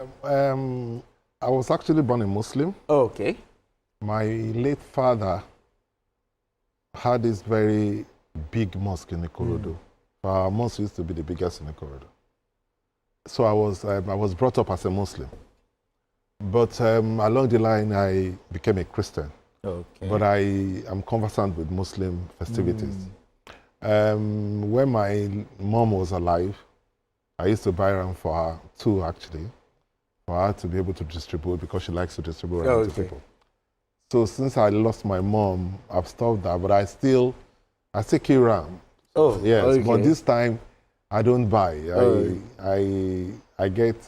I was actually born a Muslim. Okay. My late father had this very big mosque in Ikorodu. Our mosque used to be the biggest in Ikorodu. So I was brought up as a Muslim. But along the line, I became a Christian. Okay. But I am conversant with Muslim festivities. When my mom was alive, I used to buy ram for her, too, actually, for her to be able to distribute because she likes to distribute ram to people. So since I lost my mom, I've stopped that, but I still kill ram. Oh, yes. Okay. But this time, I don't buy. I get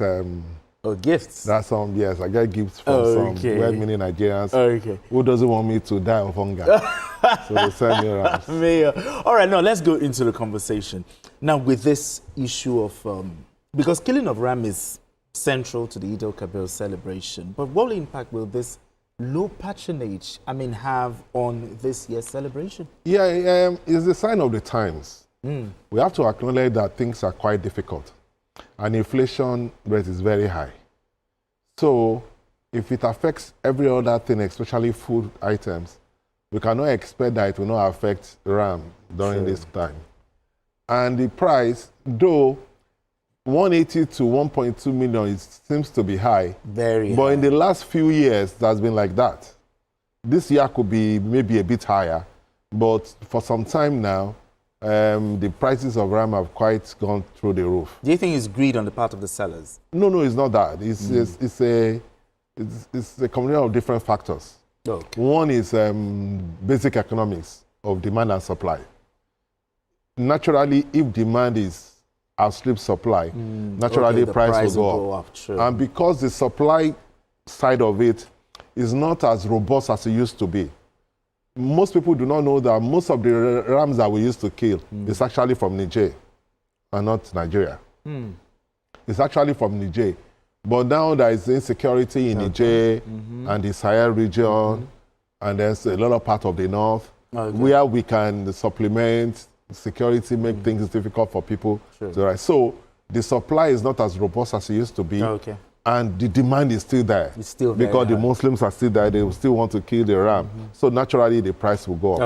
gifts. that's some yes. I get gifts from some well-meaning Nigerians who doesn't want me to die of hunger. So they send me rams. All right, now let's go into the conversation. Now with this issue of because killing of ram is central to the Eid al-Kabir celebration, but what impact will this low patronage, have on this year's celebration? Yeah, it's a sign of the times. We have to acknowledge that things are quite difficult and inflation rate is very high. So if it affects every other thing, especially food items, we cannot expect that it will not affect ram during this time. And the price, though 180 to 1.2 million, it seems to be high. Very high. But in the last few years, that's been like that. This year could be maybe a bit higher, but for some time now, the prices of ram have quite gone through the roof. Do you think it's greed on the part of the sellers? No, it's not that. It's a combination of different factors. Okay. One is basic economics of demand and supply. Naturally, if demand is outstrips supply, naturally the price will go up. True. And because the supply side of it is not as robust as it used to be, most people do not know that most of the rams that we used to kill is actually from Niger and not Nigeria. It's actually from Niger. But now there is insecurity in Niger and the Sahel region, and there's a lot of part of the north where we can supplement security, make things difficult for people. Sure. So the supply is not as robust as it used to be. And the demand is still there. It's still because the Muslims are still there, they will still want to kill the ram. So naturally the price will go up.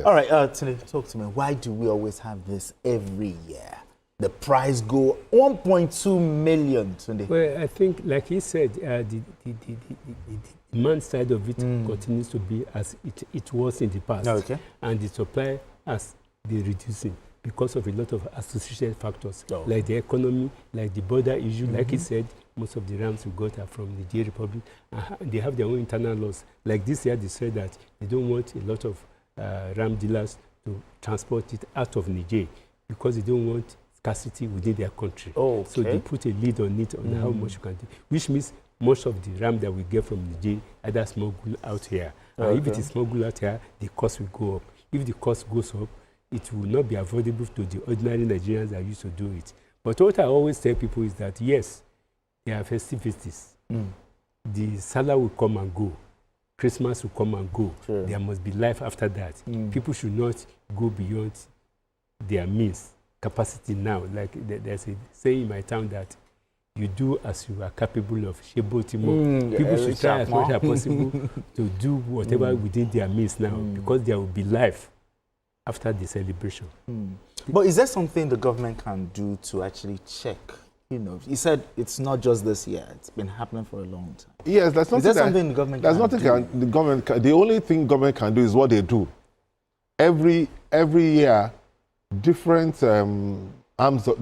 All right, Tunde, talk to me. Why do we always have this every year? The price go 1.2 million, Tunde. Well, I think, like he said, the demand side of it continues to be as it was in the past. And the supply has been reducing because of a lot of associated factors, like the economy, like the border issue. Like he said, most of the rams we got are from the Niger Republic. They have their own internal laws. Like this year, they said that they don't want a lot of ram dealers to transport it out of Niger because they don't want scarcity within their country. So they put a lid on it on how much you can do, which means most of the ram that we get from Niger either smuggled out here. If it is smuggled out here, the cost will go up. If the cost goes up, it will not be affordable to the ordinary Nigerians that used to do it. But what I always tell people is that, yes, there are festivities. The Salah will come and go. Christmas will come and go. There must be life after that. People should not go beyond their means, capacity now. Like there's a saying in my town that you do as you are capable of. People should try as much as possible to do whatever within their means now, because there will be life after the celebration. But is there something the government can do to actually check? You said it's not just this year; it's been happening for a long time. Yes, that's something. Is there something the government can do? The government. The only thing government can do is what they do. Every year, different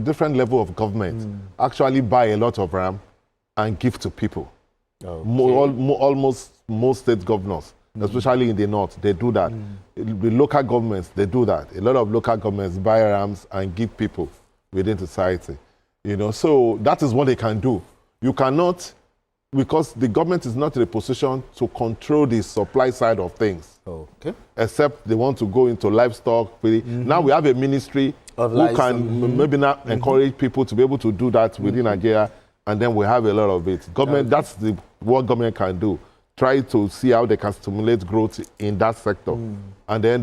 different level of government actually buy a lot of ram and give to people. Almost most state governors, especially in the north, they do that. The local governments, they do that. A lot of local governments buy rams and give people within society. So that is what they can do. You cannot, because the government is not in a position to control the supply side of things. Except they want to go into livestock. Now we have a ministry who can maybe now encourage people to be able to do that within Nigeria, and then we have a lot of it. Government, that's what government can do. Try to see how they can stimulate growth in that sector. And then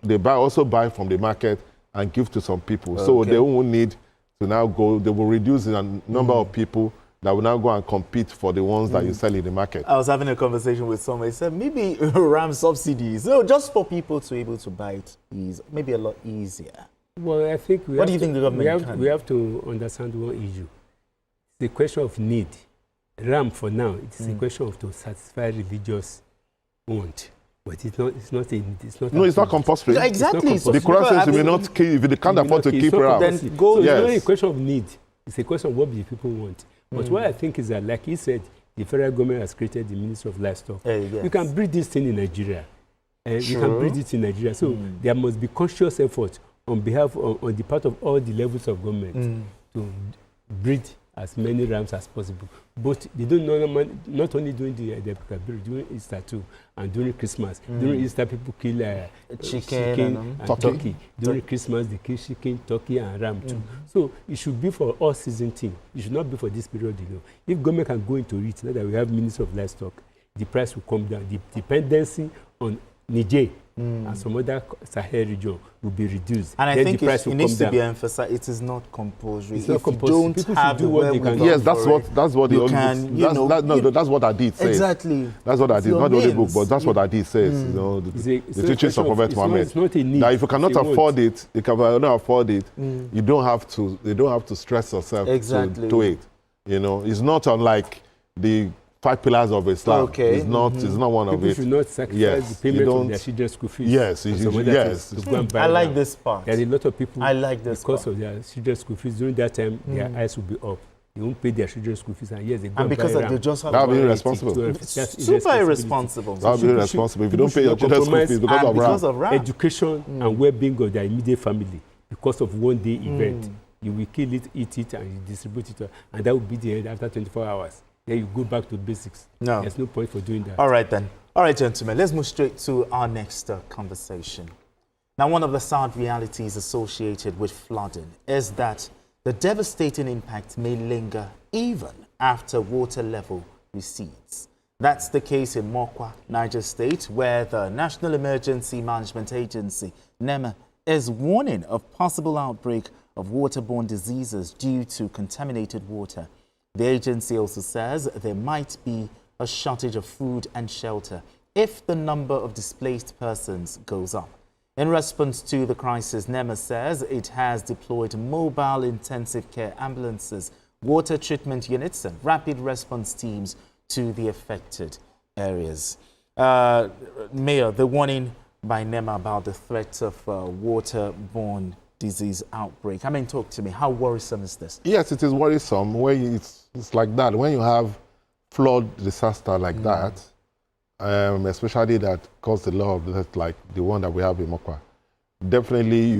they also buy from the market and give to some people. So they won't need to now go, they will reduce the number of people that will now go and compete for the ones that you sell in the market. I was having a conversation with someone. He said maybe ram subsidies, just for people to be able to buy it maybe a lot easier. Well, I think what do you think the government can? We have to understand one issue. It's a question of need. RAM for now, it's a question of to satisfy religious want. But it's not. No, it's not compulsory. Yeah, exactly. It's not compulsory. The Quran says you may not keep, if you can't afford to keep RAM. Then go. So it's not a question of need. It's a question of what the people want. But what I think is that, like he said, the federal government has created the Ministry of Livestock. Yes. You can breed this thing in Nigeria. You can breed it in Nigeria. So there must be conscious effort on the part of all the levels of government to breed as many rams as possible. But they don't know, not only during the during Easter too, and during Christmas. During Easter, people kill chicken and turkey. During Christmas, they kill chicken, turkey, and ram too. So it should be for all season thing. It should not be for this period. If government can go into it, now that we have Ministry of Livestock, the price will come down. The dependency on Niger and some other Sahel region will be reduced. And I think it needs to be emphasized. It is not compulsory. If you don't people have do what they can. Yes, that's what the that's what Hadith says. Exactly. That's what Hadith, not the only book, but that's what Hadith says. You know, the teachings of Prophet Muhammad. Now, if you cannot afford it, you cannot afford it. You don't have to stress yourself to do it. You know, it's not unlike the 5 pillars of Islam. Okay. It's not one of it. People should not sacrifice the payment of their children's school fees. Yes, I like this part. There are a lot of people. I like this because of their children's school fees. During that time, their eyes will be up. They won't pay their children's school fees, and yes, they go and because they just have that would be irresponsible. Super irresponsible. That would be irresponsible if you don't pay your children's school fees because of RAM. Education and well-being of their immediate family because of one day event. You will kill it, eat it, and you distribute it, and that will be the end after 24 hours. Then you go back to basics. No. There's no point for doing that. All right, then. All right, gentlemen, let's move straight to our next conversation. Now, one of the sad realities associated with flooding is that the devastating impact may linger even after water level recedes. That's the case in Mokwa, Niger State, where the National Emergency Management Agency, NEMA, is warning of possible outbreak of waterborne diseases due to contaminated water. The agency also says there might be a shortage of food and shelter if the number of displaced persons goes up. In response to the crisis, NEMA says it has deployed mobile intensive care ambulances, water treatment units and rapid response teams to the affected areas. Mayor, the warning by NEMA about the threat of waterborne disease outbreak. I mean, talk to me. How worrisome is this? Yes, it is worrisome. When it's like that. When you have flood disaster like that, especially that caused a lot of death, like the one that we have in Mokwa, definitely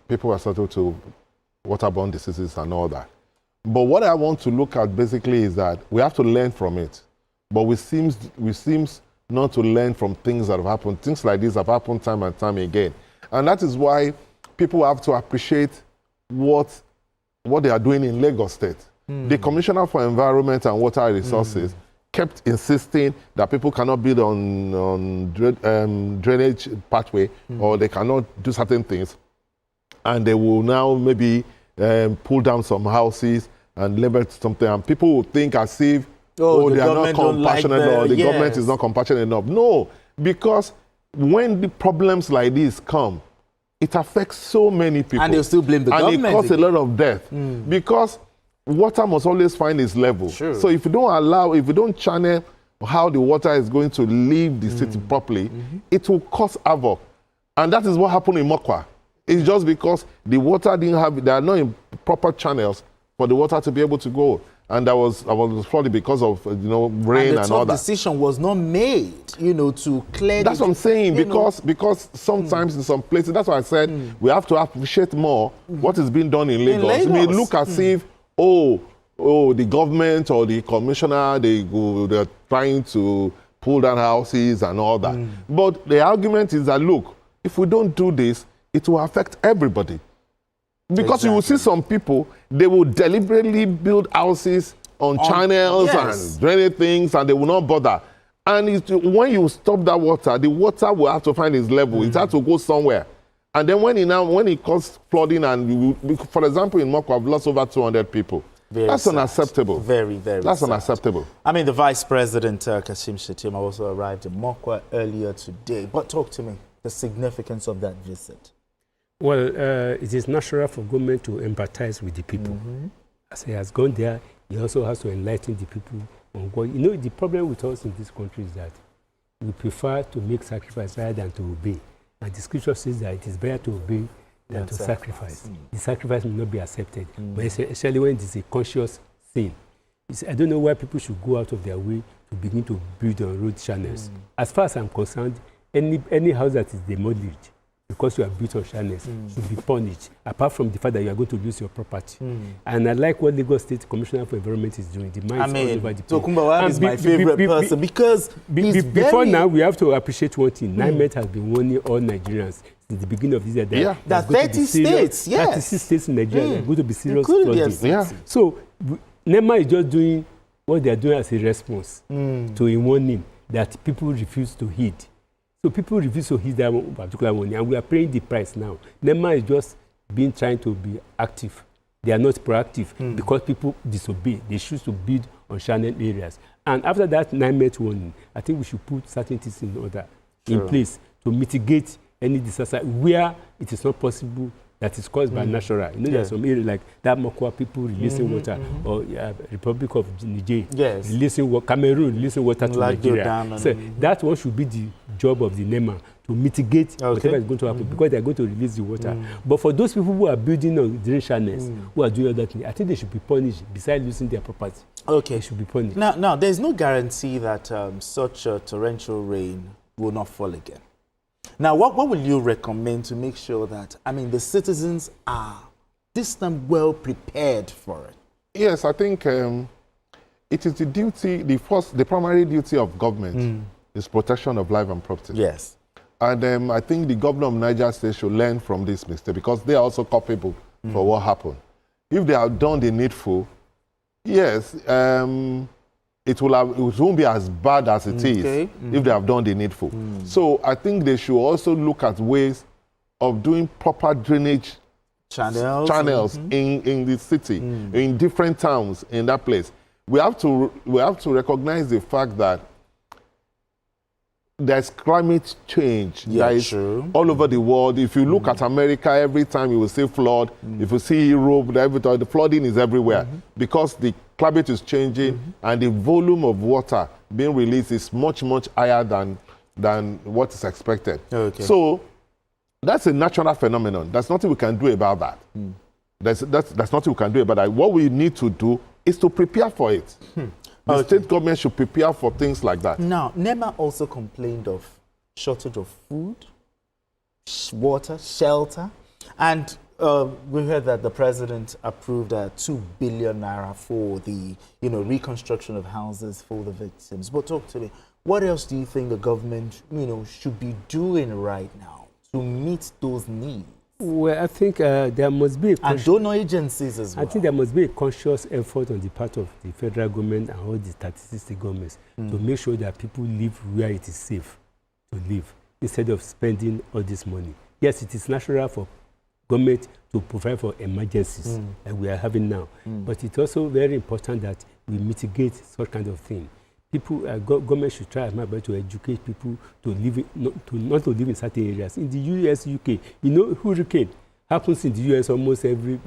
people are subject to waterborne diseases and all that. But what I want to look at basically is that we have to learn from it. But we seems not to learn from things that have happened. Things like this have happened time and time again. And that is why people have to appreciate what they are doing in Lagos State. The Commissioner for Environment and Water Resources kept insisting that people cannot build on drainage pathway or they cannot do certain things. And they will now maybe pull down some houses and level something. And people will think as if, they are not compassionate or the government is not compassionate enough. No, because when the problems like this come, it affects so many people. And they'll still blame the government. And it causes a lot of death. Because water must always find its level. Sure. So if you don't channel how the water is going to leave the city properly, it will cause havoc. And that is what happened in Mokwa. It's just because the water there are no proper channels for the water to be able to go. And I was flooded because of rain and all that. And the decision was not made, to clear. That's what I'm saying, because sometimes in some places, that's why I said we have to appreciate more what is being done in Lagos. It may look as if the government or the commissioner they're trying to pull down houses and all that. But the argument is that look, if we don't do this, it will affect everybody. Because you will see some people, they will deliberately build houses on channels and drainage things, and they will not bother. And when you stop that water, the water will have to find its level. It has to go somewhere. And then when it causes flooding, and for example, in Mokwa, I've lost over 200 people. That's sad. unacceptable. Very, very That's sad. unacceptable. I mean, the Vice President, Kashim Shettima, also arrived in Mokwa earlier today. But talk to me, the significance of that visit. Well, it is natural for government to empathize with the people. As he has gone there, he also has to enlighten the people on what. You know, the problem with us in this country is that we prefer to make sacrifice rather than to obey. And the scripture says that it is better to obey than to sacrifice. The sacrifice will not be accepted, but especially when it is a conscious sin. I don't know why people should go out of their way to begin to build on road channels. As far as I'm concerned, any house that is demolished because you are built on channels should be punished, apart from the fact that you are going to lose your property. And I like what Lagos State Commissioner for Environment is doing. The mines all over the place. Tokumba is my favorite person because before now, we have to appreciate one thing. NIMET has been warning all Nigerians since the beginning of this year that there are 30 states, 36 states in Nigeria that are going to be serious flooding. So NEMA is just doing what they are doing as a response to a warning that people refuse to heed. So people refuse to heed that particular warning, and we are paying the price now. NEMA is just trying to be active. They are not proactive because people disobey. They choose to build on channel areas. And after that 9-month warning, I think we should put certain things in order, in place to mitigate any disaster where it is not possible that is caused by natural. You know, there are some areas like that Mokwa people releasing water, or Republic of Niger releasing water, Cameroon releasing water to Nigeria. So that one should be the job of the NEMA, to mitigate whatever is going to happen, because they are going to release the water. But for those people who are building on drain channels, who are doing other things, I think they should be punished besides losing their property. They should be punished. Now there's no guarantee that such a torrential rain will not fall again. Now, what will you recommend to make sure that, I mean, the citizens are this time well prepared for it? Yes, I think it is the duty, the primary duty of government is protection of life and property. Yes. And I think the governor of Niger State should learn from this mistake, because they are also culpable for what happened. If they have done the needful, yes, it won't be as bad as it is if they have done the needful. So I think they should also look at ways of doing proper drainage channels in the city, in different towns in that place. We have to recognize the fact that there's climate change that is all over the world. If you look at America, every time you will see flood. If you see Europe, the flooding is everywhere because the climate is changing and the volume of water being released is much, much higher than what is expected. So that's a natural phenomenon. There's nothing we can do about that. That's nothing we can do about that. What we need to do is to prepare for it. The state government should prepare for things like that. Now, NEMA also complained of shortage of food, water, shelter, and we heard that the president approved 2 billion naira for the reconstruction of houses for the victims. But talk to me, what else do you think the government should be doing right now to meet those needs? Well, I think there must be and donor agencies as well. I think there must be a conscious effort on the part of the federal government and all the 36 state governments to make sure that people live where it is safe to live, instead of spending all this money. Yes, it is natural for government to provide for emergencies that we are having now, but it's also very important that we mitigate such kind of thing. People, government should try as much to educate people to live not to live in certain areas. In the US, UK, hurricane happens in the US almost every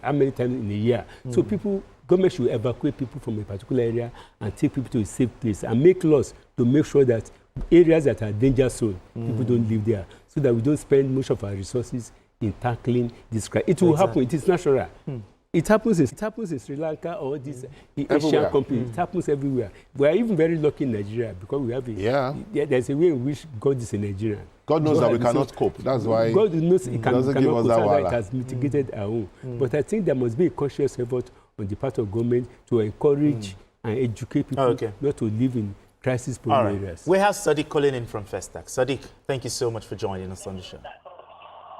how many times in a year. So government should evacuate people from a particular area and take people to a safe place and make laws to make sure that areas that are danger zone, people don't live there, so that we don't spend much of our resources in tackling this crime. It will happen. It is natural. It happens in Sri Lanka or these Asian countries. It happens everywhere. We are even very lucky in Nigeria because we have there's a way in which God is a Nigerian. God knows that we cannot cope. That's why God knows He cannot cope, that it has mitigated our own. But I think there must be a conscious effort on the part of government to encourage and educate people not to live in crisis-prone areas. We have Sadiq calling in from Festac. Sadiq, thank you so much for joining us on the show.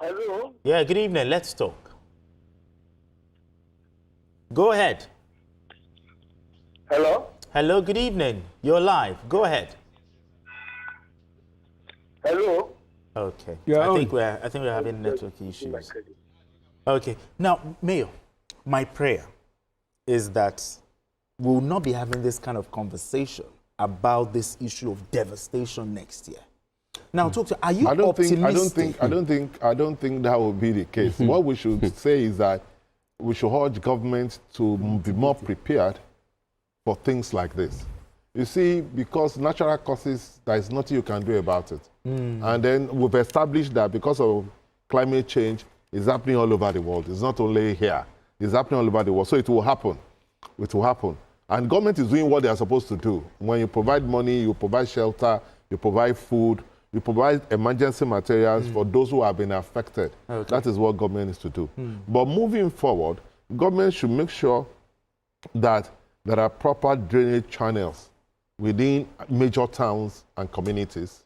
Hello? Yeah, good evening. Let's talk. Go ahead. Hello? Hello, good evening. You're live. Go ahead. Hello? Okay. I think we're having network issues. Okay. Now, Mayor, my prayer is that we will not be having this kind of conversation about this issue of devastation next year. Now, talk to, are you optimistic? I don't think that will be the case. What we should say is that we should urge government to be more prepared for things like this. You see, because natural causes, there is nothing you can do about it. And then we've established that because of climate change, it's happening all over the world. It's not only here. It's happening all over the world. So it will happen. It will happen. And government is doing what they are supposed to do. When you provide money, you provide shelter, you provide food, you provide emergency materials for those who have been affected. Okay. That is what government is to do. But moving forward, government should make sure that there are proper drainage channels within major towns and communities.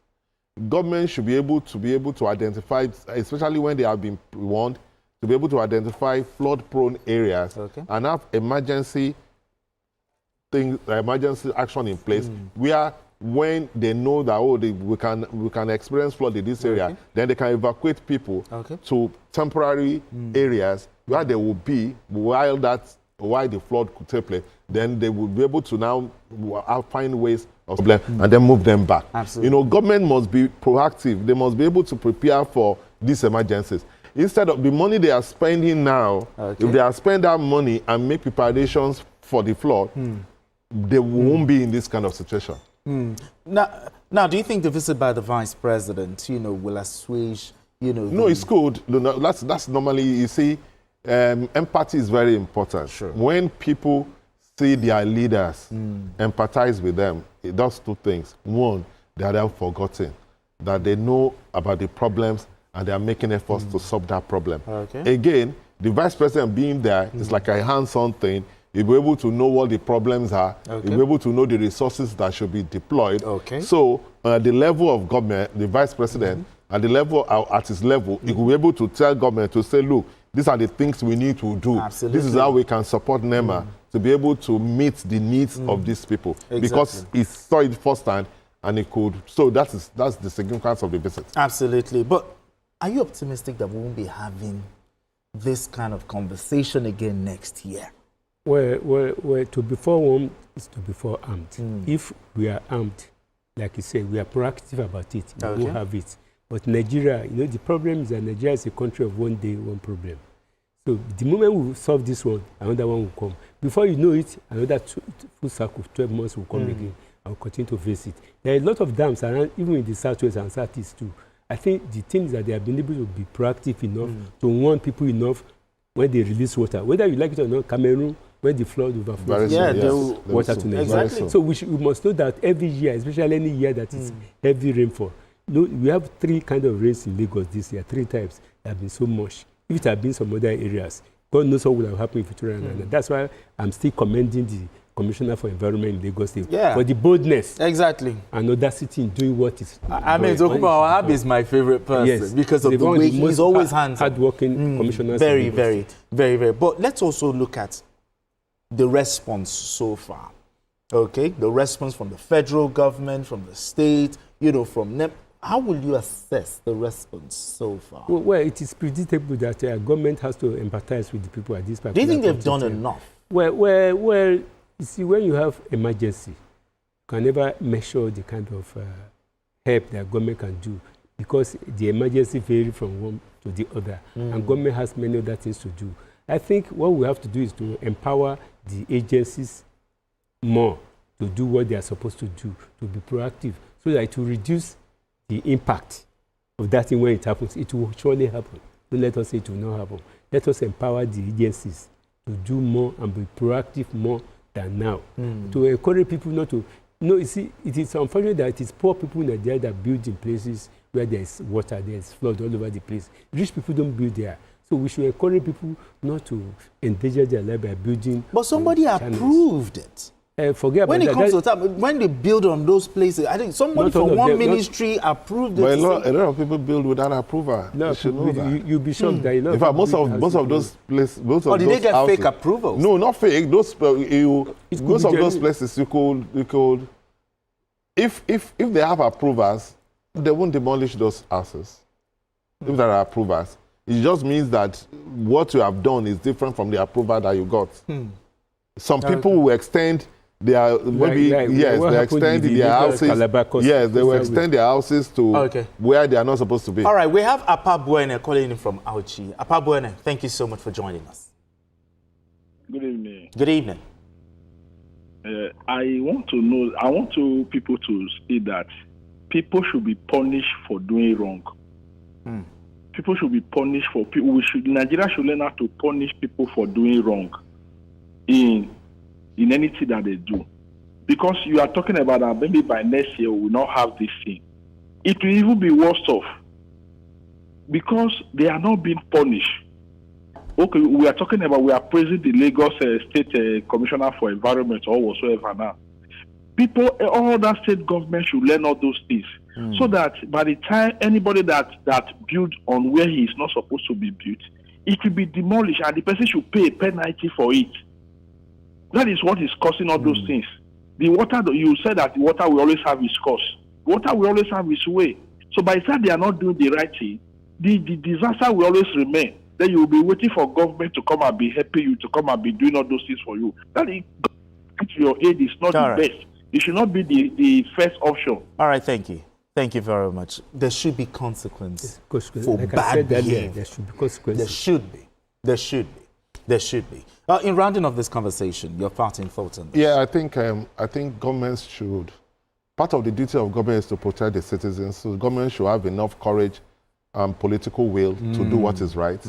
Government should be able to identify, especially when they have been warned, to be able to identify flood-prone areas and have emergency action in place where, when they know that we can experience flood in this area, then they can evacuate people to temporary areas where they will be while the flood could take place. Then they will be able to now find ways of problem and then move them back. Absolutely. You know, government must be proactive. They must be able to prepare for these emergencies. Instead of the money they are spending now, if they are spend that money and make preparations for the flood, they won't be in this kind of situation. Now, do you think the visit by the Vice President, will assuage, No, it's good. That's normally, you see, empathy is very important. Sure. When people see their leaders, empathize with them, it does two things. One, they are then forgotten, that they know about the problems and they are making efforts to solve that problem. Again, the Vice President being there is like a hands-on thing. You'll be able to know what the problems are. You'll be able to know the resources that should be deployed. So at the level of government, the Vice President, at his level, he will be able to tell government to say, look, these are the things we need to do. Absolutely. This is how we can support NEMA to be able to meet the needs of these people. Because he saw it firsthand and he could. So that's the significance of the visit. Absolutely. But are you optimistic that we won't be having this kind of conversation again next year? Well, to be forewarned is to be forearmed. If we are armed, like you said, we are proactive about it, we will have it. But Nigeria, the problem is that Nigeria is a country of one day, one problem. So the moment we solve this one, another one will come. Before you know it, another full cycle of 12 months will come again and we'll continue to face it. There are a lot of dams around, even in the southwest and southeast too. I think the thing is that they have been able to be proactive enough to warn people enough when they release water. Whether you like it or not, Cameroon, when the flood overflows, water to Nigeria. Exactly. So we must know that every year, especially any year that is heavy rainfall, we have 3 kinds of rains in Lagos this year, 3 types that have been so much. If it had been some other areas, God knows what would have happened if it were That's why I'm still commending the Commissioner for Environment in Lagos State for the boldness and audacity in doing what is. I mean, Zokuba Wahab is my favorite person because of the way he's always hands-on. Hard-working commissioners. Very, very, very, very. But let's also look at the response so far. The response from the federal government, from the state, from NEP. How will you assess the response so far? Well, it is predictable that government has to empathize with the people at this particular Do you think they've done enough? Well, you see, when you have emergency, you can never measure the kind of help that government can do because the emergency varies from one to the other, and government has many other things to do. I think what we have to do is to empower the agencies more to do what they are supposed to do, to be proactive, so that it will reduce the impact of that thing when it happens. It will surely happen. Don't let us say it will not happen. Let us empower the agencies to do more and be proactive more than now. To encourage people not to. You see, it is unfortunate that it is poor people in Nigeria that build in places where there is water, there is flood all over the place. Rich people don't build there. So we should encourage people not to endanger their life by building. But somebody approved it. Forget about when it that. comes to time, when they build on those places, I think somebody from one ministry approved it. But a lot of people build without approval. No, you'll be shocked that in fact, most of those places, did they get fake approvals? No, not fake. Most of those places, you could, if they have approvals, they won't demolish those houses. If there are approvals, it just means that what you have done is different from the approval that you got. Some people will extend their maybe they extend their houses. Yes, they will extend their houses to where they are not supposed to be. All right, we have Apa Buene calling in from Auchi. Apa Buene, thank you so much for joining us. Good evening. Good evening. I want people to see that people should be punished for doing wrong. People should be punished for people. Nigeria should learn how to punish people for doing wrong in anything that they do. Because you are talking about that maybe by next year we will not have this thing. It will even be worse off because they are not being punished. Okay, we are talking about, we are praising the Lagos State Commissioner for Environment or whatsoever now. People, all that state government should learn all those things so that by the time anybody that built on where he is not supposed to be built, it will be demolished and the person should pay a penalty for it. That is what is causing all those things. The water, you said that the water will always have its course. Water will always have its way. So by the time they are not doing the right thing, the disaster will always remain. Then you will be waiting for government to come and be helping you, to come and be doing all those things for you. That is, your aid is not the best. It should not be the first option. All right, thank you. Thank you very much. There should be consequences for like bad behavior. There should be consequences. There should be. There should be. There should be. In rounding off this conversation, your parting thoughts on this? Yeah, I think governments should. Part of the duty of government is to protect the citizens. So government should have enough courage and political will to do what is right.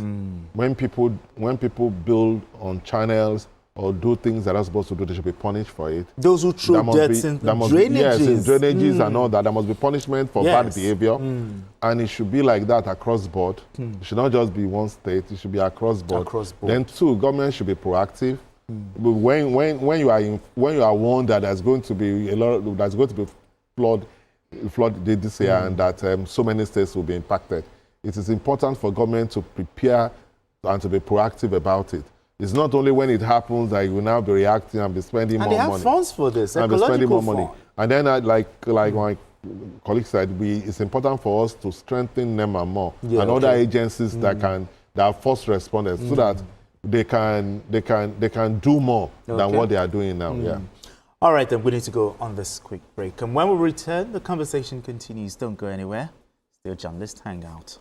When people build on channels or do things that are supposed to do, they should be punished for it. Those who throw dirt in drainages. Yes, in drainages and all that. There must be punishment for bad behavior. And it should be like that across board. It should not just be one state, it should be across board. Then two, government should be proactive. When you are warned that there's going to be flood this year and that so many states will be impacted, it is important for government to prepare and to be proactive about it. It's not only when it happens that you will now be reacting and be spending more money. And they have funds for this, and be spending more money. Fund. And then, like my colleague said, it's important for us to strengthen them and more, and other agencies that are first responders, so that they can do more than what they are doing now. Yeah. All right, then we need to go on this quick break, and when we return, the conversation continues. Don't go anywhere. Still Journalist Hangout.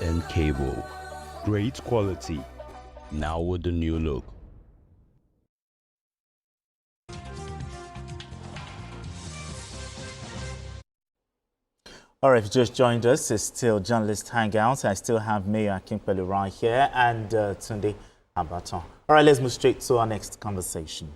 And cable, great quality, now with the new look. All right, if you just joined us, it's still Journalist Hangout. I still have Mayor Akinpelu right here and Tunde Abaton. All right, let's move straight to our next conversation.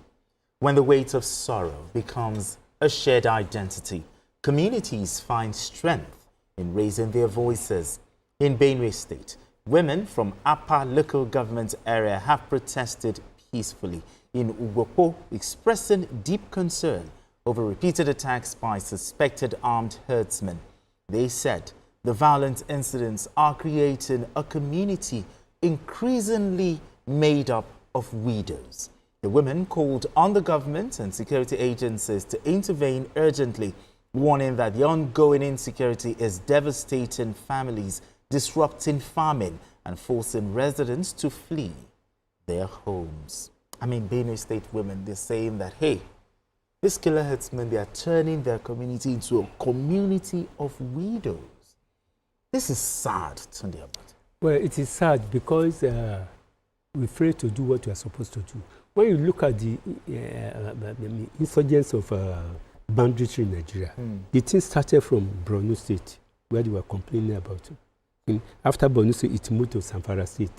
When the weight of sorrow becomes a shared identity, communities find strength in raising their voices. In Benue State, women from Apa local government area have protested peacefully in Ugopo, expressing deep concern over repeated attacks by suspected armed herdsmen. They said the violent incidents are creating a community increasingly made up of widows. The women called on the government and security agencies to intervene urgently, warning that the ongoing insecurity is devastating families, disrupting farming and forcing residents to flee their homes. I mean, Benue State women, they're saying that, hey, these killer herdsmen, they are turning their community into a community of widows. This is sad, Tunde Abaton. Well, it is sad because we fail to do what we are supposed to do. When you look at the insurgents of banditry in Nigeria, the thing started from Benue State, where they were complaining about it. After Benue State, it moved to Zamfara State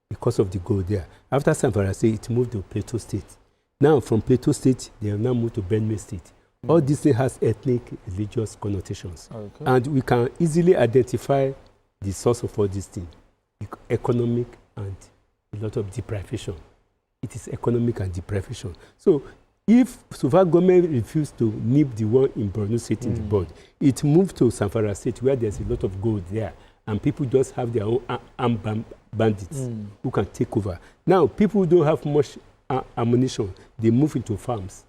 because of the gold there. After Zamfara State, it moved to Plateau State. Now, from Plateau State, they have now moved to Benue State. All this thing has ethnic, religious connotations. Okay. And we can easily identify the source of all these things, economic and a lot of deprivation. It is economic and deprivation. So if so far government refused to nip the one in Benue State in the bud, it moved to Zamfara State where there's a lot of gold there and people just have their own armed bandits who can take over. Now, people who don't have much ammunition, they move into farms,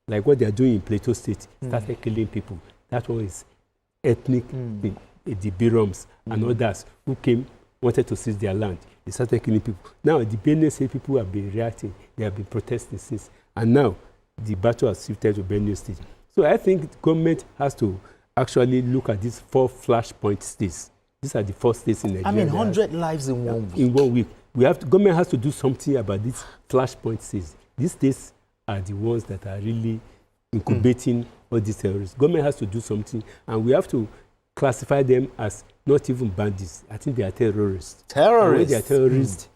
like what they are doing in Plateau State, started killing people. That one is ethnic, the Biroms and others who came, wanted to seize their land. They started killing people. Now, the Benue State people have been reacting. They have been protesting since. And now, the battle has shifted to Benue State. So I think the government has to actually look at these 4 flashpoint states. These are the 4 states in Nigeria. I mean, 100 lives in 1 week. In 1 week. Government has to do something about these flashpoint states. These states are the ones that are really incubating all these terrorists. Government has to do something, and we have to classify them as not even bandits. I think they are terrorists. Terrorists? And when they are terrorists,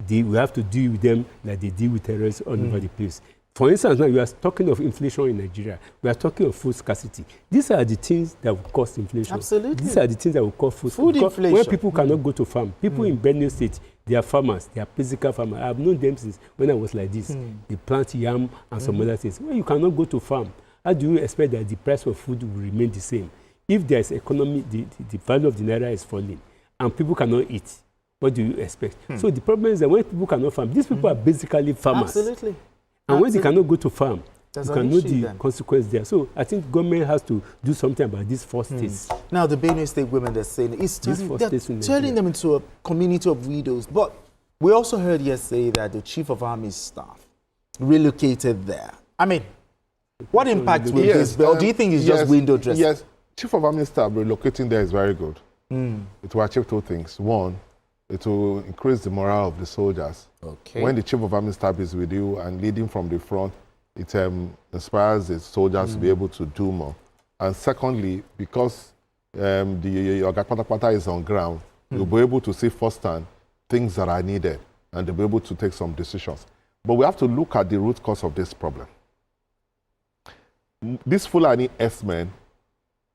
we have to deal with them like they deal with terrorists all over the place. For instance, now we are talking of inflation in Nigeria. We are talking of food scarcity. These are the things that will cause inflation. Absolutely. These are the things that will cause food inflation. When people cannot go to farm, people in Benue State, they are farmers, they are physical farmers. I have known them since when I was like this. They plant yam and some other things. When you cannot go to farm, how do you expect that the price of food will remain the same? If there is economy, the value of the naira is falling, and people cannot eat, what do you expect? So the problem is that when people cannot farm, these people are basically farmers. Absolutely. And when they cannot go to farm, There's you an can know issue the then. consequence there. So I think government has to do something about these 4 states. Now, the Benue State women, they're saying it's turning them into a community of widows. But we also heard yesterday that the Chief of Army Staff relocated there. I mean, what impact will this be? Or do you think it's just window dressing? Yes, Chief of Army Staff relocating there is very good. It will achieve 2 things. One, it will increase the morale of the soldiers. Okay. When the Chief of Army Staff is with you and leading from the front, it inspires the soldiers to be able to do more. And secondly, because the Oga Patapata is on ground, you'll be able to see firsthand things that are needed and they'll be able to take some decisions. But we have to look at the root cause of this problem. These Fulani S-men,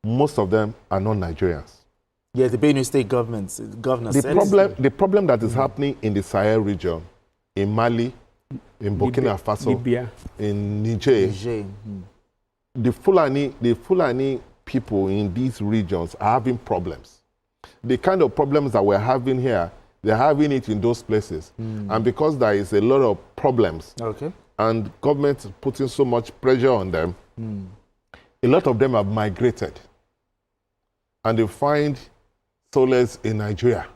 most of them are not Nigerians. Yeah, the Benue State governor said the problem that is happening in the Sahel region, in Mali, in Burkina Faso, Libya, in Niger, the Fulani people in these regions are having problems. The kind of problems that we're having here, they're having it in those places. And because there is a lot of problems, and government is putting so much pressure on them, a lot of them have migrated. And they find solace in Nigeria.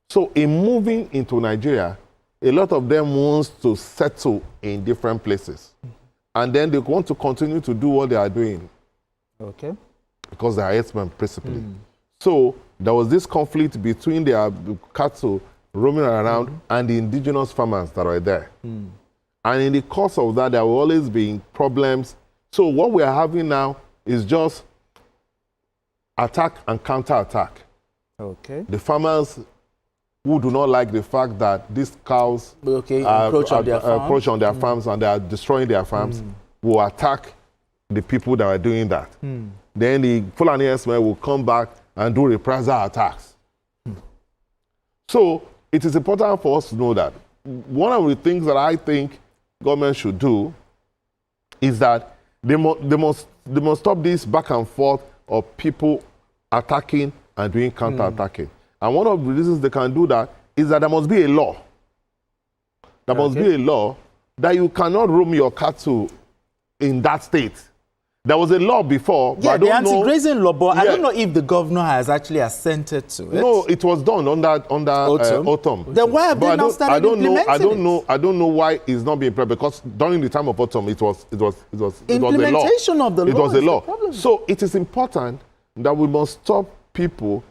So in moving into Nigeria, a lot of them wants to settle in different places. And then they want to continue to do what they are doing. Okay. Because they are herdsmen principally. So there was this conflict between their cattle roaming around and the indigenous farmers that are there. And in the course of that, there will always be problems. So what we are having now is just attack and counter-attack. Okay. The farmers who do not like the fact that these cows encroach on their farms and they are destroying their farms will attack the people that are doing that. Then the Fulani herdsmen will come back and do reprisal attacks. So it is important for us to know that one of the things that I think government should do is that they must stop this back and forth of people attacking and doing counter-attacking. And one of the reasons they can do that is that there must be a law. There must be a law that you cannot roam your cattle in that state. There was a law before, but I don't know. The anti-grazing law, but I don't know if the governor has actually assented to it. No, it was done under autumn. Then why have they not started implementing it? I don't know why it's not being implemented, because during the time of autumn, it was a law. Implementation of the law. It was a law. So it is important that we must stop people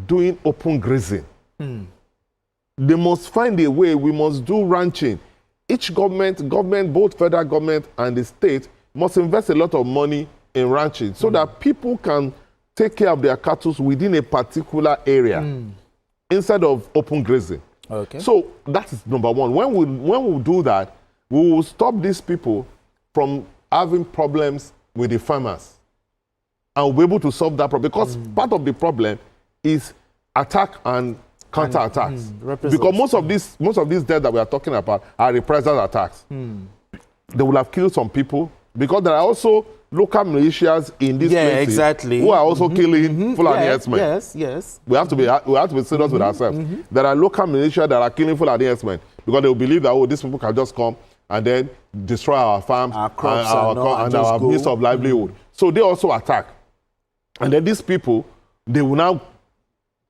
doing open grazing. they must find a way. We must do ranching. Each government, both federal government and the state, must invest a lot of money in ranching so that people can take care of their cattle within a particular area instead of open grazing. Okay. So that is number one. When we do that, we will stop these people from having problems with the farmers. And we'll be able to solve that problem. Because part of the problem is attack and counter-attacks. Because most of these deaths that we are talking about are reprisal attacks. They will have killed some people. Because there are also local militias in these places who are also killing Fulani herdsmen. Yes. We have to be serious with ourselves. There are local militia that are killing Fulani herdsmen because they will believe that, oh, these people can just come and then destroy our farms, our crops, and our means of livelihood. So they also attack. And then these people, they will now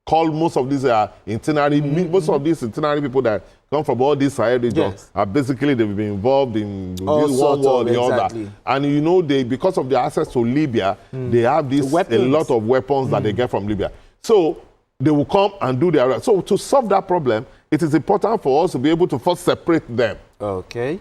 call most of these most of these itinerary people that come from all these Sahel regions are basically they've been involved in this one war or the other. And you know, because of their access to Libya, they have a lot of weapons that they get from Libya. So they will come and do their... So to solve that problem, it is important for us to be able to first separate them. Okay.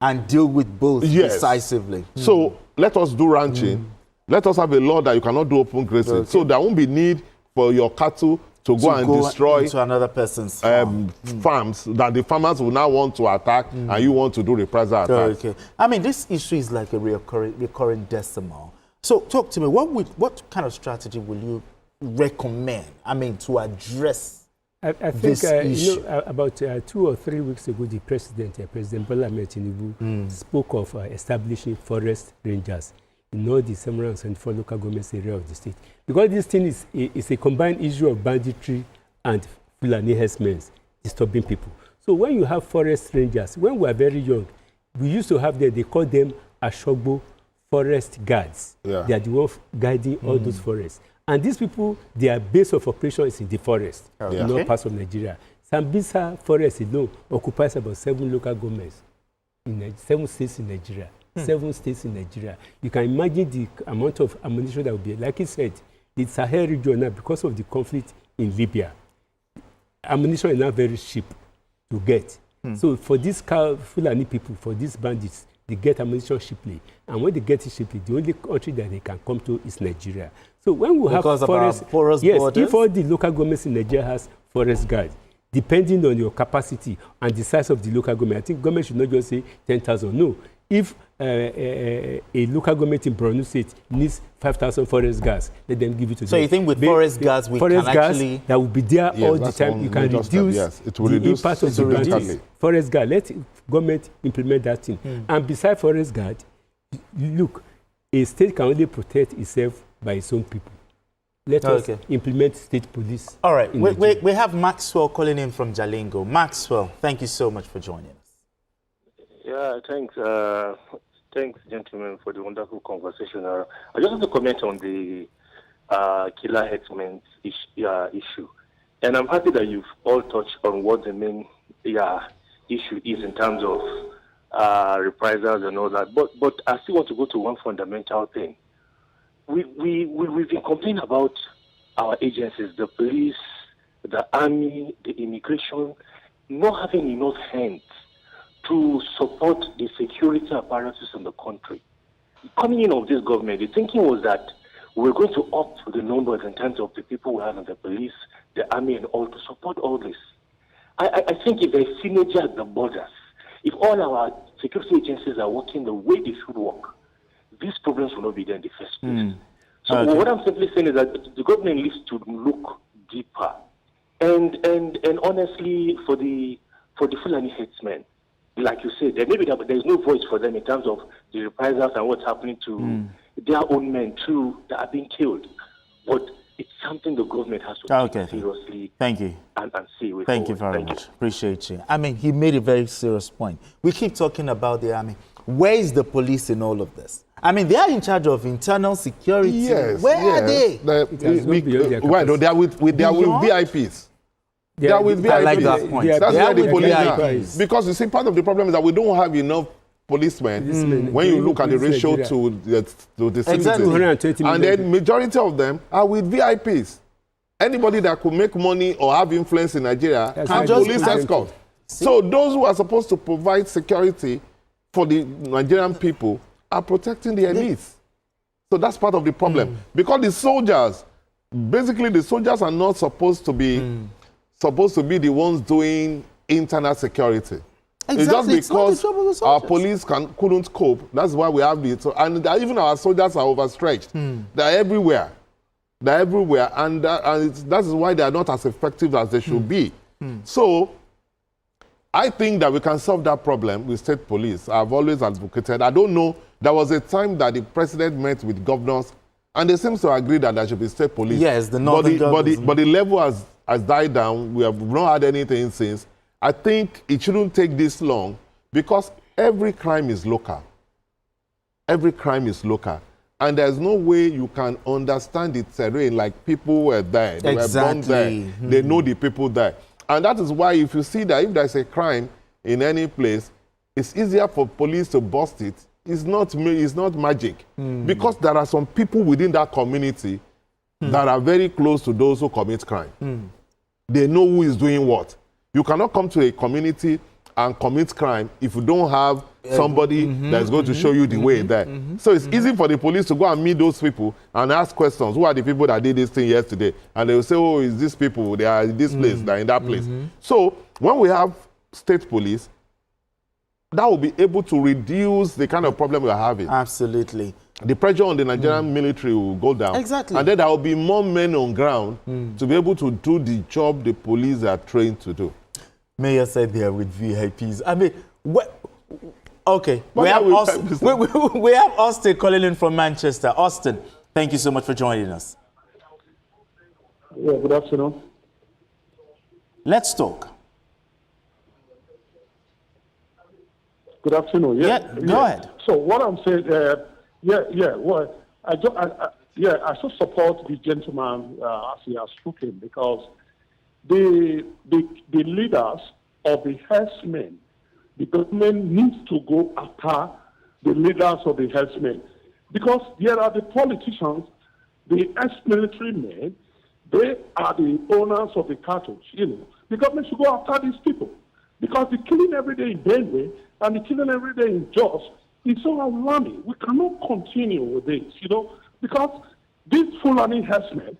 And deal with both decisively. So let us do ranching. Let us have a law that you cannot do open grazing. Okay. So there won't be need for your cattle to go and destroy into another person's farms that the farmers will now want to attack and you want to do reprisal attacks. Okay. I mean, this issue is like a recurring decimal. So talk to me, what kind of strategy will you recommend, I mean, to address I think, this issue? About 2 or 3 weeks ago, the President Bola Ahmed Tinubu spoke of establishing forest rangers in all the 774 local government areas of the state. Because this thing is a combined issue of banditry and Fulani herdsmen disturbing people. So when you have forest rangers, when we were very young, we used to have them, they call them Ashogbo forest guards. Yeah. They are the ones guiding all those forests. And these people, their base of operation is in the forest, in all parts of Nigeria. Sambisa forest alone occupies about 7 local governments in 7 states in Nigeria. 7 states in Nigeria. You can imagine the amount of ammunition that will be. Like he said, the Sahel region now, because of the conflict in Libya, ammunition is now very cheap to get. So for these Fulani people, for these bandits, they get ammunition cheaply. And when they get it cheaply, the only country that they can come to is Nigeria. So when we have forest borders? If all the local governments in Nigeria has forest guards, depending on your capacity and the size of the local government, I think government should not just say 10,000. No. If a local government in Borno State needs 5,000 forest guards, let them give it to them. So you think with forest guards, we can actually... that will be there all the time. You can reduce the impact of the bandits. Forest guard, let government implement that thing. And besides forest guard, look, a state can only protect itself by its own people. Let us implement state police. All right, we have Maxwell calling in from Jalingo. Maxwell, thank you so much for joining us. Yeah, thanks. Thanks, gentlemen, for the wonderful conversation. I just want to comment on the killer herdsmen issue. And I'm happy that you've all touched on what the main issue is in terms of reprisals and all that. But I still want to go to one fundamental thing. We've been complaining about our agencies, the police, the army, the immigration, not having enough hands to support the security apparatus in the country. Coming in of this government, the thinking was that we're going to up the numbers in terms of the people we have in the police, the army, and all to support all this. I think if there's synergy at the borders, if all our security agencies are working the way they should work, these problems will not be there in the first place. So what I'm simply saying is that the government needs to look deeper. And honestly, for the Fulani herdsmen, like you said, there's no voice for them in terms of the reprisals and what's happening to their own men too that are being killed. But it's something the government has to take seriously. Thank you. And see with Thank you very much. Appreciate you. I mean, he made a very serious point. We keep talking about the army. Where is the police in all of this? I mean, they are in charge of internal security. Yes. Where are they? They are with VIPs. They are with VIPs. I like that point. That's where the police are. Because you see, part of the problem is that we don't have enough policemen when you look at the ratio to the citizens. Exactly. And then majority of them are with VIPs. Anybody that could make money or have influence in Nigeria can police escort. So those who are supposed to provide security for the Nigerian people are protecting their needs. So that's part of the problem. Because the soldiers, basically the soldiers are not supposed to be the ones doing internal security. Exactly. It's just because our police couldn't cope. That's why we have it. So, and even our soldiers are overstretched. They're everywhere. They're everywhere. And that is why they are not as effective as they should be. So I think that we can solve that problem with state police. I've always advocated. I don't know. There was a time that the president met with governors, and they seem to agree that there should be state police. Yes, the northern governors. But the level has died down. We have not had anything since. I think it shouldn't take this long because every crime is local. Every crime is local. And there's no way you can understand the terrain like people were there. They were born there. They know the people there. And that is why if you see that if there's a crime in any place, it's easier for police to bust it. It's not magic. Because there are some people within that community that are very close to those who commit crime. They know who is doing what. You cannot come to a community and commit crime if you don't have somebody that is going to show you the way there. So it's easy for the police to go and meet those people and ask questions. Who are the people that did this thing yesterday? And they will say, oh, it's these people. They are in this place. They are in that place. So when we have state police, that will be able to reduce the kind of problem we are having. Absolutely. The pressure on the Nigerian military will go down. Exactly. And then there will be more men on ground to be able to do the job the police are trained to do. Mayor said they are with VIPs. I mean, okay. We have Austin calling in from Manchester. Austin, thank you so much for joining us. Yeah, good afternoon. Let's talk. Good afternoon. Yeah, go ahead. So what I'm saying, well, I should support the gentleman as he has spoken because the leaders of the herdsmen, the government needs to go after the leaders of the herdsmen because there are the politicians, the ex-military men, they are the owners of the cattle. The government should go after these people because the killing every day in Benue and the killing every day in Jos is so alarming. We cannot continue with this, because these Fulani herdsmen,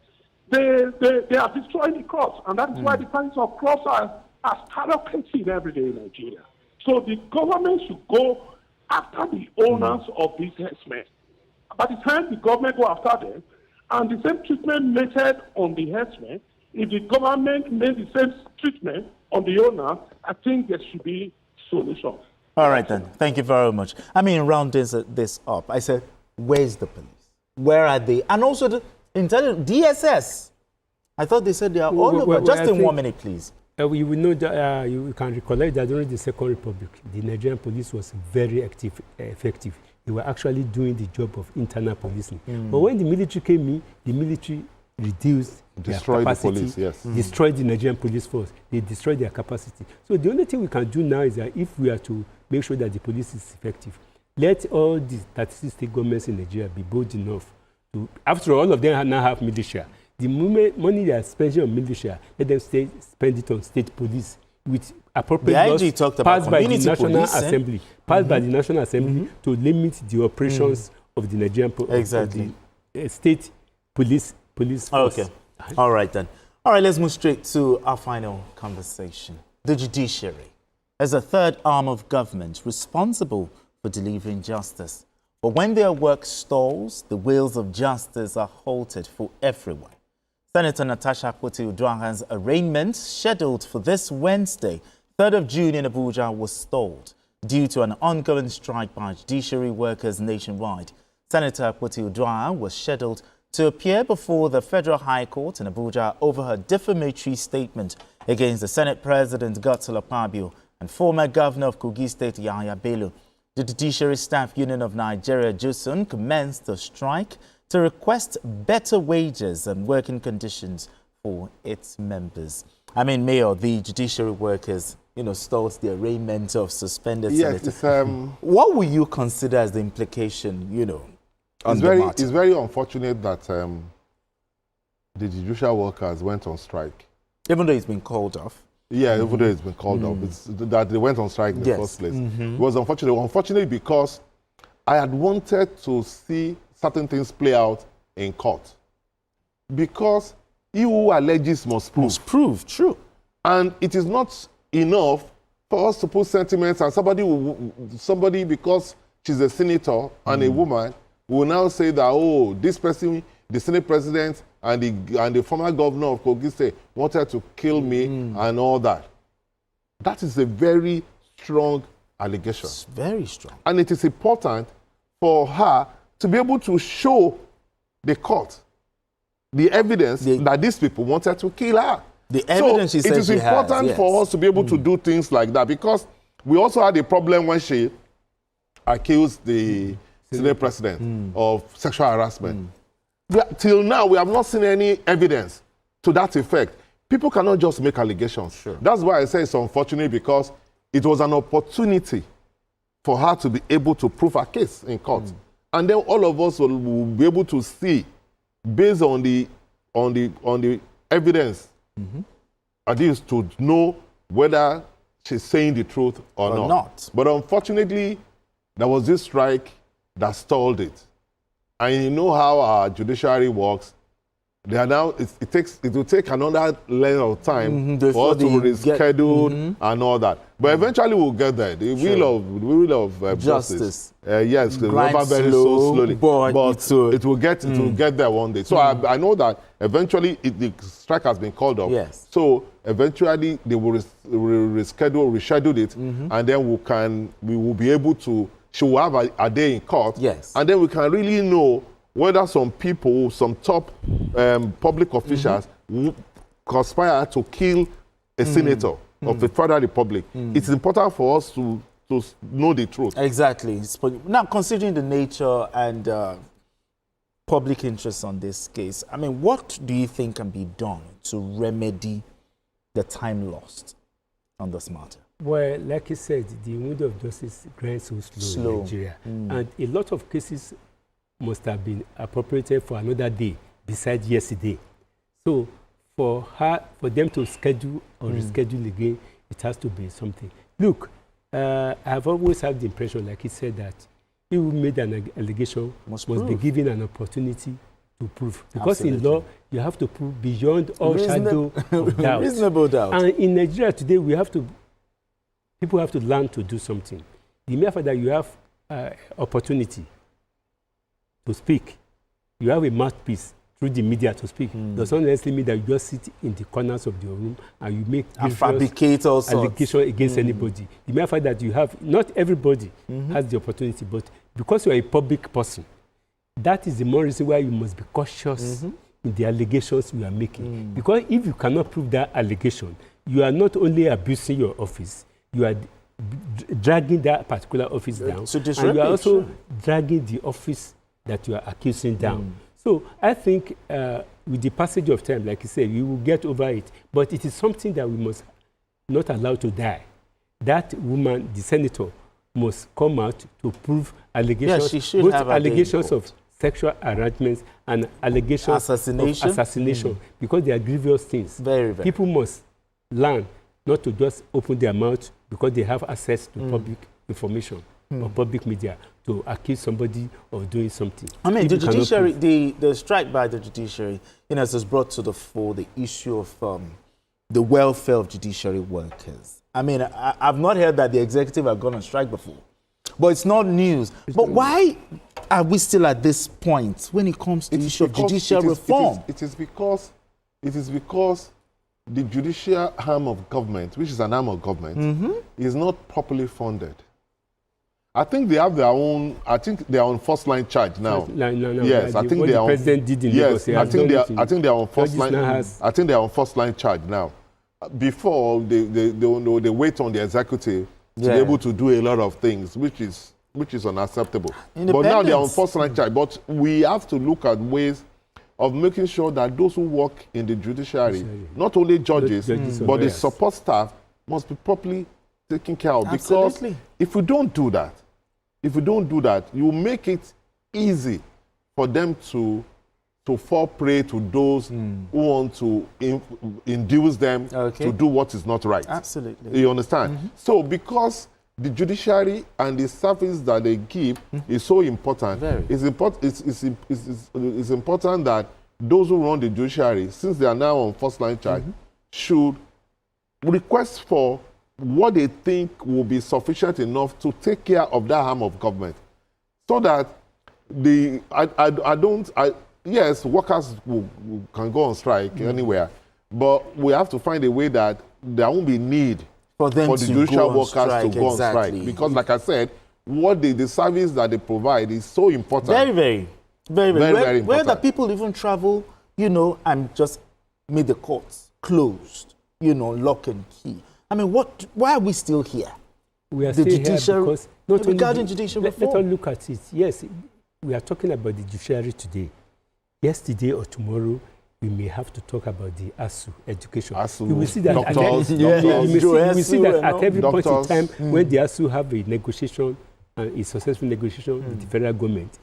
they are destroying the crops, and that's why the price of crops are skyrocketing every day in Nigeria. So the government should go after the owners of these herdsmen. By the time the government go after them, and the same treatment meted on the herdsmen, if the government made the same treatment on the owner, I think there should be solution. All right, then. Thank you very much. I mean, rounding this up, I said, where's the police? Where are they? And also the intelligence, DSS. I thought they said they are all over. Just in 1 minute, please. You will know that you can recollect that during the Second Republic, the Nigerian police was very effective. They were actually doing the job of internal policing. But when the military came in, the military reduced their capacity, the police, yes. destroyed the Nigerian police force. They destroyed their capacity. So the only thing we can do now is that if we are to make sure that the police is effective, let all the 36 state governments in Nigeria be bold enough to, after all of them now have militia. The money they are spending on militia, let them spend it on state police with appropriate laws passed by the National Assembly, by the National Assembly to limit the operations of the Nigerian state police force. Okay. All right, then. All right, let's move straight to our final conversation. The judiciary as a third arm of government responsible for delivering justice. But when their work stalls, the wheels of justice are halted for everyone. Senator Natasha Akpoti-Uduaghan's arraignment, scheduled for this Wednesday, 3rd of June in Abuja, was stalled due to an ongoing strike by judiciary workers nationwide. Senator Akpoti-Uduaghan was scheduled to appear before the Federal High Court in Abuja over her defamatory statement against the Senate President Godswill Akpabio and former Governor of Kogi State Yahaya Bello. The Judiciary Staff Union of Nigeria, JUSUN, commenced the strike to request better wages and working conditions for its members. I mean, Mayor, the judiciary workers, stalled the arraignment of suspended senators. What would you consider as the implication, it's very unfortunate that the judicial workers went on strike. Even though it's been called off. Yeah, even though it's been called off. It's that they went on strike in the first place. It was unfortunate. Unfortunately, because I had wanted to see certain things play out in court. Because he who alleges must prove. Must prove, true. And it is not enough for us to put sentiments and somebody because she's a senator and a woman will now say that, oh, this person, the Senate president and the former governor of Kogi State wanted to kill me and all that. That is a very strong allegation. It's very strong. And it is important for her to be able to show the court the evidence that these people wanted to kill her. The evidence she said it is important for us to be able to do things like that, because we also had a problem when she accused the Senate president of sexual harassment. Till now, we have not seen any evidence to that effect. People cannot just make allegations. Sure. That's why I say it's unfortunate, because it was an opportunity for her to be able to prove her case in court. And then all of us will be able to see, based on the evidence, at least to know whether she's saying the truth or not. But unfortunately, there was this strike that stalled it. And you know how our judiciary works. They are now, it will take another length of time for us to reschedule and all that. But eventually we'll get there. The wheel of justice. Yes, the rubber very so slowly. But it will get there one day. So I know that eventually the strike has been called off. Yes. So eventually they will reschedule it, and then we will be able to, she will have a day in court. Yes. And then we can really know whether some people, some top public officials conspire to kill a senator of the Federal Republic. It's important for us to know the truth. Exactly. Now, considering the nature and public interest on this case, I mean, what do you think can be done to remedy the time lost on this matter? Well, like you said, the window of justice grinds so slow in Nigeria. And a lot of cases must have been appropriated for another day besides yesterday. So for them to schedule or reschedule again, it has to be something. Look, I've always had the impression, like he said, that he who made an allegation must be given an opportunity to prove. Because in law, you have to prove beyond all shadow of doubt. Reasonable doubt. And in Nigeria today, people have to learn to do something. The mere fact that you have opportunity to speak, you have a mouthpiece through the media to speak, does not necessarily mean that you just sit in the corners of your room and you make fabricate all allegation against anybody. The mere fact that you have, not everybody has the opportunity, but because you are a public person, that is the more reason why you must be cautious in the allegations you are making. Because if you cannot prove that allegation, you are not only abusing your office, you are dragging that particular office down, and you are also dragging the office that you are accusing down. So I think with the passage of time, like you said, we will get over it. But it is something that we must not allow to die. That woman, the senator, must come out to prove allegations, both allegations of sexual harassment and allegations of assassination, because they are grievous things. Very, very. People must learn not to just open their mouth because they have access to public information or public media to accuse somebody of doing something. I mean, the judiciary, the strike by the judiciary, has brought to the fore the issue of the welfare of judiciary workers. I mean, I've not heard that the executive have gone on strike before, but it's not news. But why are we still at this point when it comes to the issue of judicial reform? It is because the judicial arm of government, which is an arm of government, is not properly funded. I think they have their own. I think they are on first line charge now. No. Yes, I think they are. President did in yes, Lagos, I think they are on first line. I think they are on first line charge now. Before they wait on the executive to be able to do a lot of things, which is unacceptable. But now they are on first line charge. But we have to look at ways of making sure that those who work in the judiciary, not only judges, but the support staff, must be properly taken care of. Absolutely. Because if we don't do that, you make it easy for them to to fall prey to those who want to induce them to do what is not right. Absolutely. You understand? So because the judiciary and the service that they give is so important, it's important that those who run the judiciary, since they are now on first-line charge, should request for what they think will be sufficient enough to take care of that arm of government, so that yes, workers can go on strike anywhere, but we have to find a way that there won't be need for the judicial workers to go on strike. Because, like I said, what the service that they provide is so important. Very important. Where the people even travel, and just made the courts closed, lock and key. I mean, why are we still here? We are still here because regarding judicial reform. Let us look at it. Yes, we are talking about the judiciary today. Yesterday or tomorrow, we may have to talk about the ASU education. You will see that at every point in time when the ASU have a negotiation, a successful negotiation with the federal government,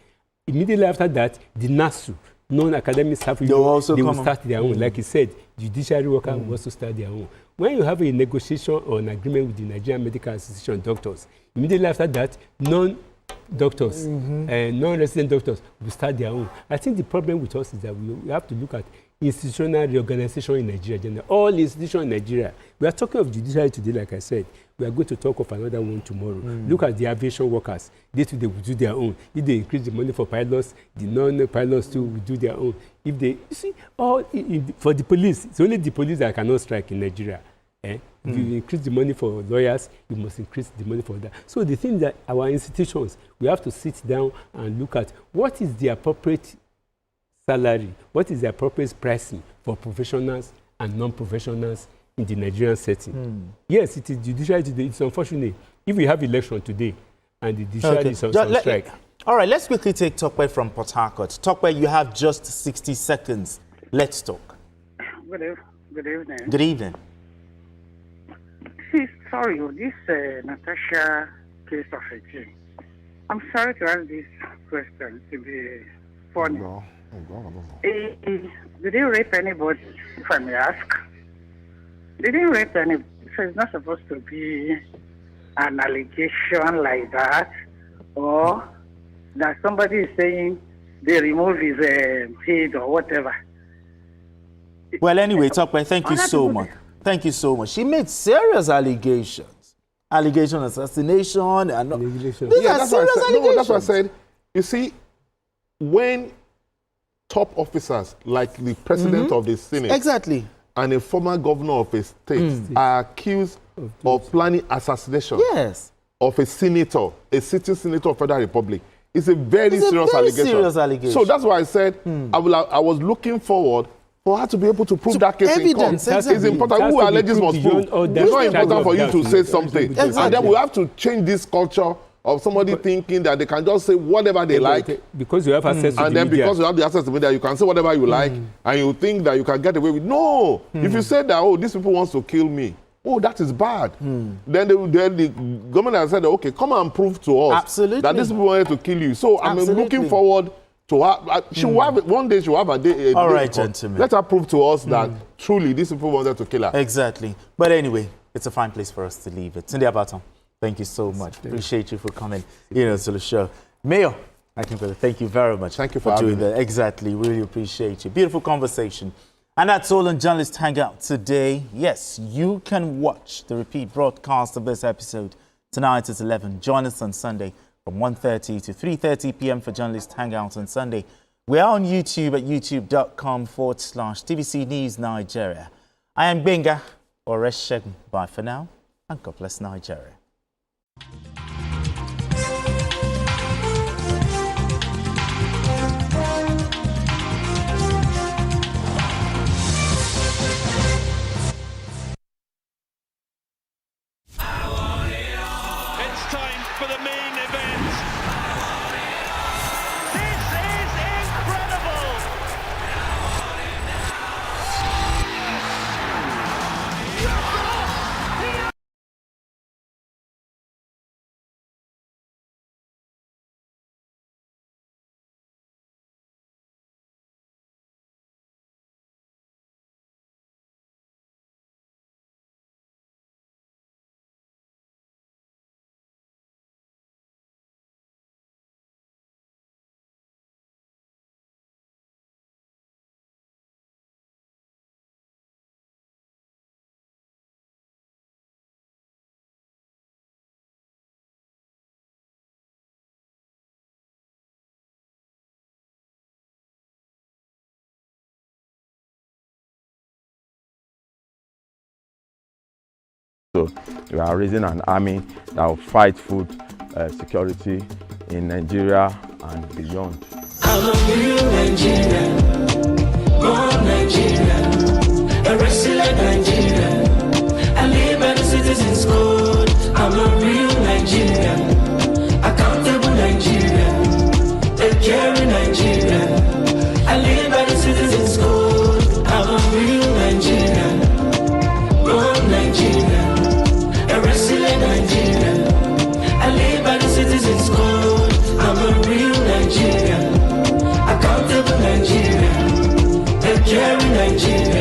immediately after that, the NASU, non-academic staff, they will start their own. Like you said, judiciary workers will also start their own. When you have a negotiation or an agreement with the Nigerian Medical Association doctors, immediately after that, non-doctors and non-resident doctors will start their own. I think the problem with us is that we have to look at institutional reorganization in Nigeria. All institutions in Nigeria. We are talking of judiciary today, like I said. We are going to talk of another one tomorrow. Look at the aviation workers. They too, they will do their own. If they increase the money for pilots, the non-pilots too will do their own. If they, for the police, it's only the police that cannot strike in Nigeria. If you increase the money for lawyers, you must increase the money for that. So the thing that our institutions, we have to sit down and look at what is the appropriate salary, what is the appropriate pricing for professionals and non-professionals in the Nigerian setting. Yes, it is judiciary today. It's unfortunate. If we have election today and the judiciary is on strike. All right, let's quickly take Tokwe from Port Harcourt. Tokwe, you have just 60 seconds. Let's talk. Good evening. Good evening. Sorry, this Natasha case of a thing. I'm sorry to ask this question to be funny. Did they rape anybody, if I may ask? They didn't rape anybody, so it's not supposed to be an allegation like that, or that somebody is saying they remove his head or whatever. Well, anyway, Tokwe, thank you so much. Thank you so much. She made serious allegations. Allegation, assassination, and these are serious allegations. No, that's what I said. You see, when top officers like the president of the Senate and a former governor of a state are accused of planning assassination of a senator, a sitting senator of Federal Republic, it's a very serious allegation. So that's why I said I was looking forward for her to be able to prove that case in court. It's important. Who alleges must prove. It's not important for you to say something. And then we have to change this culture of somebody thinking that they can just say whatever they like. Because you have access to the media. And then because you have the access to the media, you can say whatever you like, and you think that you can get away with. No! If you say that, oh, these people want to kill me, oh, that is bad. Then the government has said, okay, come and prove to us that these people wanted to kill you. So I'm looking forward to her. She will have, one day she will have a day. All right, gentlemen. Let her prove to us that truly these people wanted to kill her. Exactly. But anyway, it's a fine place for us to leave it. Tunde Abaton, thank you so much. Appreciate you for coming to the show. Mayor, thank you very much. Thank you for doing that. Exactly. Really appreciate you. Beautiful conversation. And that's all on Journalist Hangout today. Yes, you can watch the repeat broadcast of this episode tonight at 11. Join us on Sunday from 1:30 to 3:30 p.m. for Journalist Hangout on Sunday. We are on YouTube at youtube.com/TVC News Nigeria. I am Benga Oreshegun. Bye for now, and God bless Nigeria. So we are raising an army that will fight food security in Nigeria and beyond. I'm a real Nigerian, born Nigerian, a resilient Nigerian. I live by the citizens' code. I'm a real Nigerian, accountable Nigerian, a caring Nigerian. I live by the citizens' code. I'm a real Nigerian, born Nigerian, a resilient Nigerian. I live by the citizens' code. I'm a real Nigerian, accountable Nigerian, a caring Nigerian.